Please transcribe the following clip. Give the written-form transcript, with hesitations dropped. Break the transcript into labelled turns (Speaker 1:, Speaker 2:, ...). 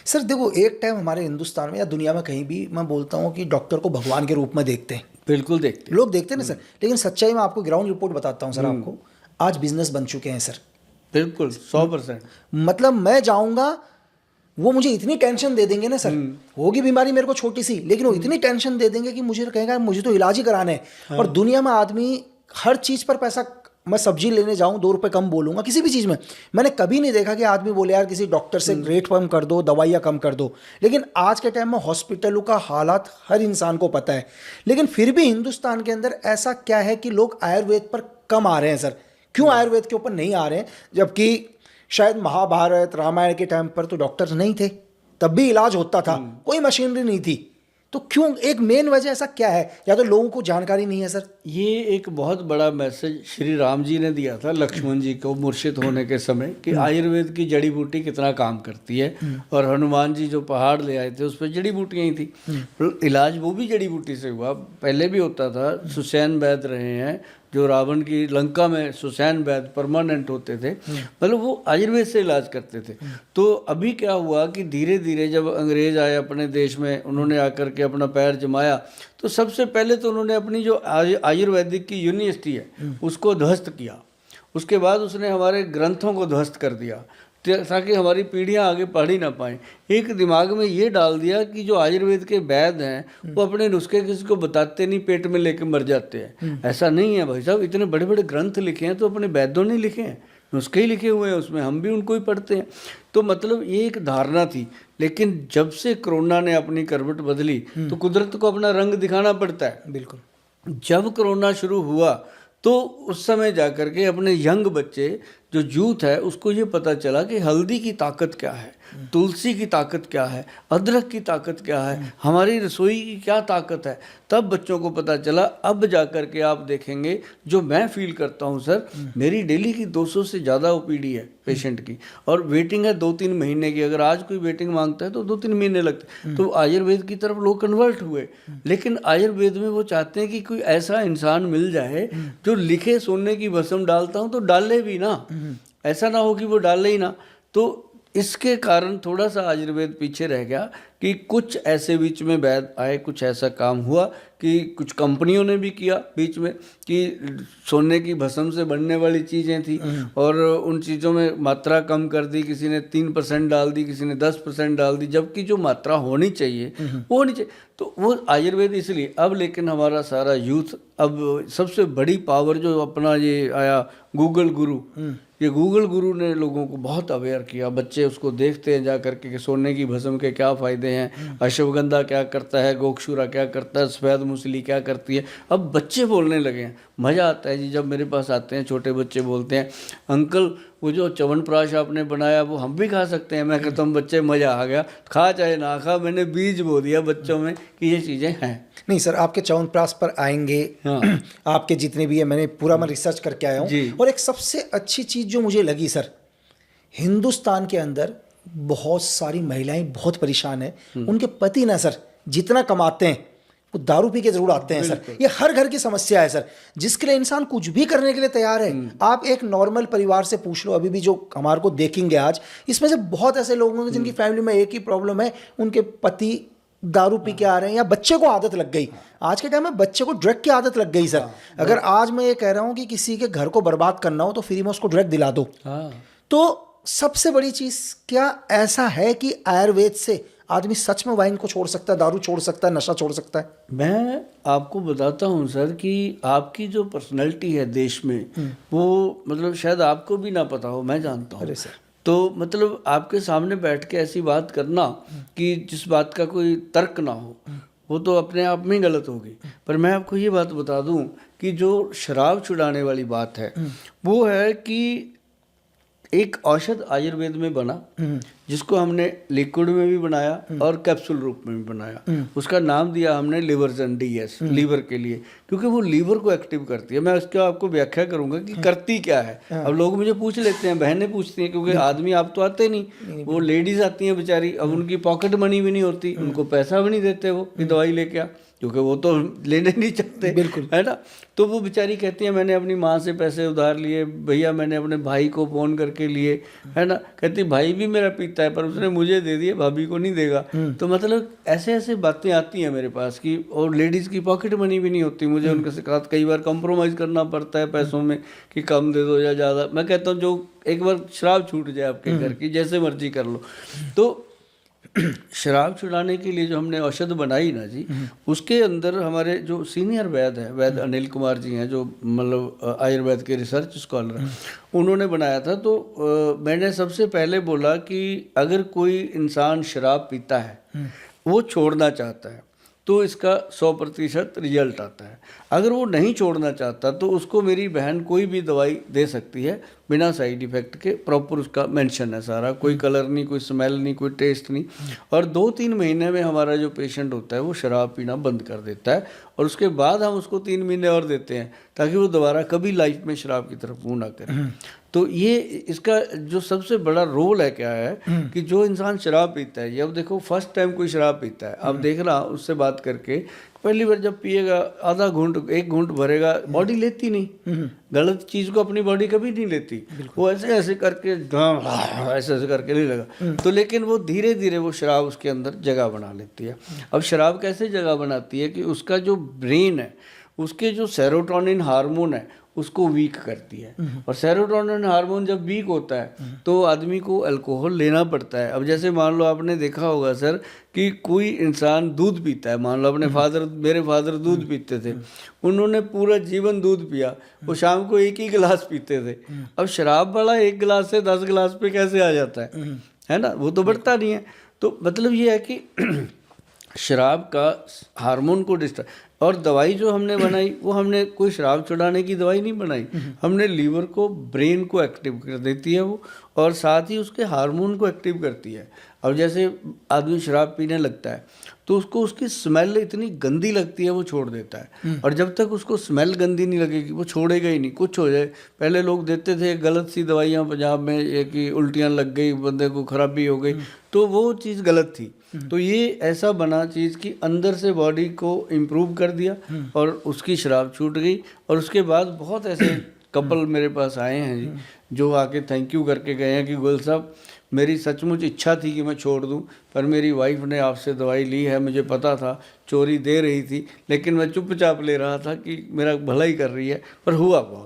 Speaker 1: Sir देखो, एक time हमारे हिंदुस्तान में या दुनिया में कहीं भी मैं बोलता हूँ कि डॉक्टर को भगवान के रूप में देखते हैं,
Speaker 2: बिल्कुल देखते हैं।
Speaker 1: लोग देखते हैं ना सर। लेकिन सच्चाई में आपको ग्राउंड रिपोर्ट बताता हूँ सर, आपको आज बिजनेस बन चुके हैं सर।
Speaker 2: बिल्कुल 100%।
Speaker 1: मतलब मैं जाऊंगा, वो मुझे इतनी टेंशन दे देंगे ना सर, होगी बीमारी मेरे को छोटी सी, लेकिन वो इतनी टेंशन दे देंगे कि मुझे कहेगा मुझे तो इलाज ही कराना है। और दुनिया में आदमी हर चीज पर पैसा, मैं सब्जी लेने जाऊं 2 रुपए कम बोलूंगा किसी भी चीज में, मैंने कभी नहीं देखा कि आदमी बोले यार किसी डॉक्टर से रेट कम कर दो, दवाइयाँ कम कर दो। लेकिन आज के टाइम में हॉस्पिटलों का हालात हर इंसान को पता है। लेकिन फिर भी हिंदुस्तान के अंदर ऐसा क्या है कि लोग आयुर्वेद पर कम आ रहे हैं सर? क्यों आयुर्वेद के ऊपर नहीं आ रहे हैं? जबकि शायद महाभारत रामायण के टाइम पर तो डॉक्टर्स नहीं थे, तब भी इलाज होता था, कोई मशीनरी नहीं थी। तो क्यों, एक मेन वजह ऐसा क्या है? या तो लोगों को जानकारी नहीं है सर।
Speaker 2: ये एक बहुत बड़ा मैसेज श्री राम जी ने दिया था लक्ष्मण जी को मूर्छित होने के समय कि आयुर्वेद की जड़ी बूटी कितना काम करती है। और हनुमान जी जो पहाड़ ले आए थे उस पर जड़ी बूटियाँ ही थी, इलाज वो भी जड़ी बूटी से हुआ। पहले भी होता था, सुसैन वैद्य रहे हैं जो रावण की लंका में सुसैन वैद्य परमानेंट होते थे, मतलब वो आयुर्वेद से इलाज करते थे। तो अभी क्या हुआ कि धीरे धीरे जब अंग्रेज आए अपने देश में, उन्होंने आकर के अपना पैर जमाया, तो सबसे पहले तो उन्होंने अपनी जो आयुर्वेदिक की यूनिवर्सिटी है उसको ध्वस्त किया। उसके बाद उसने हमारे ग्रंथों को ध्वस्त कर दिया ताकि हमारी पीढ़ियां आगे पढ़ ही ना पाएं। एक दिमाग में ये डाल दिया कि जो आयुर्वेद के वैद्य हैं वो अपने नुस्खे किसी को बताते नहीं, पेट में लेके मर जाते हैं। ऐसा नहीं है भाई साहब, इतने बड़े बड़े ग्रंथ लिखे हैं तो अपने वैद्यों ने लिखे हैं, नुस्खे ही लिखे हुए हैं उसमें, हम भी उनको ही पढ़ते हैं। तो मतलब ये एक धारणा थी। लेकिन जब से कोरोना ने अपनी करवट बदली तो कुदरत को अपना रंग दिखाना पड़ता है।
Speaker 1: बिल्कुल।
Speaker 2: जब कोरोना शुरू हुआ तो उस समय जाकर के अपने यंग बच्चे जो यूथ है उसको ये पता चला कि हल्दी की ताकत क्या है, तुलसी की ताकत क्या है, अदरक की ताकत क्या है, हमारी रसोई की क्या ताकत है। तब बच्चों को पता चला। अब जा कर के आप देखेंगे, जो मैं फील करता हूँ सर, मेरी डेली की 200 से ज़्यादा ओपीडी है पेशेंट की, और वेटिंग है 2-3 महीने की। अगर आज कोई वेटिंग मांगता है तो 2-3 महीने लगते। तो आयुर्वेद की तरफ लोग कन्वर्ट हुए। लेकिन आयुर्वेद में वो चाहते हैं कि कोई ऐसा इंसान मिल जाए जो लिखे सोने की भस्म डालता हूँ तो डाले भी ना, ऐसा ना हो कि वो डाले ही ना। तो इसके कारण थोड़ा सा आयुर्वेद पीछे रह गया कि कुछ ऐसे बीच में वैद्य आए, कुछ ऐसा काम हुआ कि कुछ कंपनियों ने भी किया बीच में कि सोने की भस्म से बनने वाली चीज़ें थी और उन चीज़ों में मात्रा कम कर दी। किसी ने 3% डाल दी, किसी ने 10% डाल दी, जबकि जो मात्रा होनी चाहिए वो होनी चाहिए। तो वो आयुर्वेद इसलिए अब, लेकिन हमारा सारा यूथ, अब सबसे बड़ी पावर जो अपना ये आया गूगल गुरु, ये गूगल गुरु ने लोगों को बहुत अवेयर किया। बच्चे उसको देखते हैं जा करके कि सोने की भस्म के क्या फ़ायदे हैं, अश्वगंधा क्या करता है, गोक्षूरा क्या करता है, सफ़ेद मूसली क्या करती है। अब बच्चे बोलने लगे हैं, मज़ा आता है जी। जब मेरे पास आते हैं छोटे बच्चे, बोलते हैं अंकल वो जो च्यवनप्राश आपने बनाया वो हम भी खा सकते हैं। मैं कहता हूँ बच्चे मज़ा आ गया, खा चाहे ना खा, मैंने बीज बो दिया बच्चों में कि ये चीज़ें हैं।
Speaker 1: नहीं सर, आपके च्यवनप्राश पर आएंगे।
Speaker 2: हाँ।
Speaker 1: आपके जितने भी है, मैंने पूरा मैं रिसर्च करके आया हूँ। और एक सबसे अच्छी चीज़ जो मुझे लगी सर, हिंदुस्तान के अंदर बहुत सारी महिलाएं बहुत परेशान हैं, उनके पति ना सर जितना कमाते हैं वो दारू पी के जरूर आते हैं सर। ये हर घर की समस्या है सर, जिसके लिए इंसान कुछ भी करने के लिए तैयार है। आप एक नॉर्मल परिवार से पूछ लो, अभी भी जो हमारे को देखेंगे आज, इसमें से बहुत ऐसे लोग होंगे जिनकी फैमिली में एक ही प्रॉब्लम है, उनके पति दारू पी के आ रहे हैं या बच्चे को आदत लग गई। आज के टाइम में बच्चे को ड्रग की आदत लग गई सर। अगर आज मैं ये कह रहा हूं कि किसी के घर को बर्बाद करना हो तो फ्री में उसको ड्रग दिला दो। तो सबसे बड़ी चीज, क्या ऐसा है कि आयुर्वेद से आदमी सच में वाइन को छोड़ सकता है, दारू छोड़ सकता है, नशा छोड़ सकता है?
Speaker 2: मैं आपको बताता हूँ सर कि आपकी जो पर्सनैलिटी है देश में, वो मतलब शायद आपको भी ना पता हो, मैं जानता हूँ। तो मतलब आपके सामने बैठ के ऐसी बात करना कि जिस बात का कोई तर्क ना हो, वो तो अपने आप में गलत होगी। पर मैं आपको ये बात बता दूं कि जो शराब छुड़ाने वाली बात है वो है कि एक औषध आयुर्वेद में बना जिसको हमने लिक्विड में भी बनाया और कैप्सूल रूप में भी बनाया। उसका नाम दिया हमने लिवर्जन डीएस, लीवर के लिए, क्योंकि वो लीवर को एक्टिव करती है। मैं उसका आपको व्याख्या करूंगा कि करती क्या है। अब लोग मुझे पूछ लेते हैं, बहनें पूछती हैं, क्योंकि आदमी आप तो आते नहीं, वो लेडीज आती हैं बेचारी। अब उनकी पॉकेट मनी भी नहीं होती, उनको पैसा भी नहीं देते वो कि दवाई लेके आ, क्योंकि वो तो लेने नहीं चाहते,
Speaker 1: बिल्कुल
Speaker 2: है ना। तो वो बेचारी कहती है मैंने अपनी माँ से पैसे उधार लिए, भैया मैंने अपने भाई को फ़ोन करके लिए, है ना। कहती भाई भी मेरा पीता पीता है पर उसने मुझे दे दिया, भाभी को नहीं देगा। तो मतलब ऐसे ऐसे बातें आती हैं मेरे पास कि, और लेडीज़ की पॉकेट मनी भी नहीं होती, मुझे उनके साथ कई बार कंप्रोमाइज़ करना पड़ता है पैसों में कि कम दे दो या ज़्यादा। मैं कहता हूँ जो एक बार शराब छूट जाए आपके घर की, जैसे मर्जी कर लो। तो शराब छुड़ाने के लिए जो हमने औषध बनाई ना जी, उसके अंदर हमारे जो सीनियर वैद्य हैं, वैद्य अनिल कुमार जी हैं, जो मतलब आयुर्वेद के रिसर्च स्कॉलर हैं, उन्होंने बनाया था। तो मैंने सबसे पहले बोला कि अगर कोई इंसान शराब पीता है, वो छोड़ना चाहता है, तो इसका 100% रिजल्ट आता है। अगर वो नहीं छोड़ना चाहता तो उसको मेरी बहन कोई भी दवाई दे सकती है बिना साइड इफ़ेक्ट के, प्रॉपर उसका मेंशन है सारा, कोई कलर नहीं, कोई स्मेल नहीं, कोई टेस्ट नहीं। और 2-3 महीने में हमारा जो पेशेंट होता है वो शराब पीना बंद कर देता है, और उसके बाद हम उसको 3 महीने और देते हैं ताकि वो दोबारा कभी लाइफ में शराब की तरफ मुँह ना करे। तो ये इसका जो सबसे बड़ा रोल है क्या है कि जो इंसान शराब पीता है, ये अब देखो फर्स्ट टाइम कोई शराब पीता है, अब देखना उससे बात करके, पहली बार जब पिएगा आधा घूंट 1 घूंट भरेगा, बॉडी लेती नहीं, गलत चीज़ को अपनी बॉडी कभी नहीं लेती, वो ऐसे ऐसे करके ऐसे ऐसे करके नहीं लगा। तो लेकिन वो धीरे धीरे वो शराब उसके अंदर जगह बना लेती है। अब शराब कैसे जगह बनाती है कि उसका जो ब्रेन है, उसके जो सेरोटोनिन हार्मोन है उसको वीक करती है, और सेरोटोनिन हार्मोन जब वीक होता है तो आदमी को अल्कोहल लेना पड़ता है। अब जैसे मान लो आपने देखा होगा सर कि कोई इंसान दूध पीता है, मान लो अपने मेरे फादर दूध पीते थे, उन्होंने पूरा जीवन दूध पिया, वो शाम को 1 ही गिलास पीते थे। अब शराब वाला 1 गिलास से 10 गिलास पे कैसे आ जाता है ना, वो तो बढ़ता नहीं है। तो मतलब ये है कि शराब का हार्मोन को डिस्टर्ब, और दवाई जो हमने बनाई वो हमने कोई शराब छुड़ाने की दवाई नहीं बनाई, हमने लीवर को, ब्रेन को एक्टिव कर देती है वो, और साथ ही उसके हार्मोन को एक्टिव करती है। अब जैसे आदमी शराब पीने लगता है तो उसको उसकी स्मेल इतनी गंदी लगती है वो छोड़ देता है, और जब तक उसको स्मेल गंदी नहीं लगेगी वो छोड़ेगा ही नहीं। कुछ हो जाए, पहले लोग देते थे गलत सी दवाइयाँ पंजाब में, ये कि उल्टियाँ लग गई, बंदे को खराबी हो गई, तो वो चीज़ गलत थी। तो ये ऐसा बना चीज़ कि अंदर से बॉडी को इम्प्रूव कर दिया और उसकी शराब छूट गई। और उसके बाद बहुत ऐसे कपल मेरे पास आए हैं जी, जो आके थैंक यू करके गए हैं कि गोयल साहब मेरी सचमुच इच्छा थी कि मैं छोड़ दूं, पर मेरी वाइफ ने आपसे दवाई ली है, मुझे पता था चोरी दे रही थी, लेकिन मैं चुपचाप ले रहा था कि मेरा भला ही कर रही है, पर हुआ बहुत।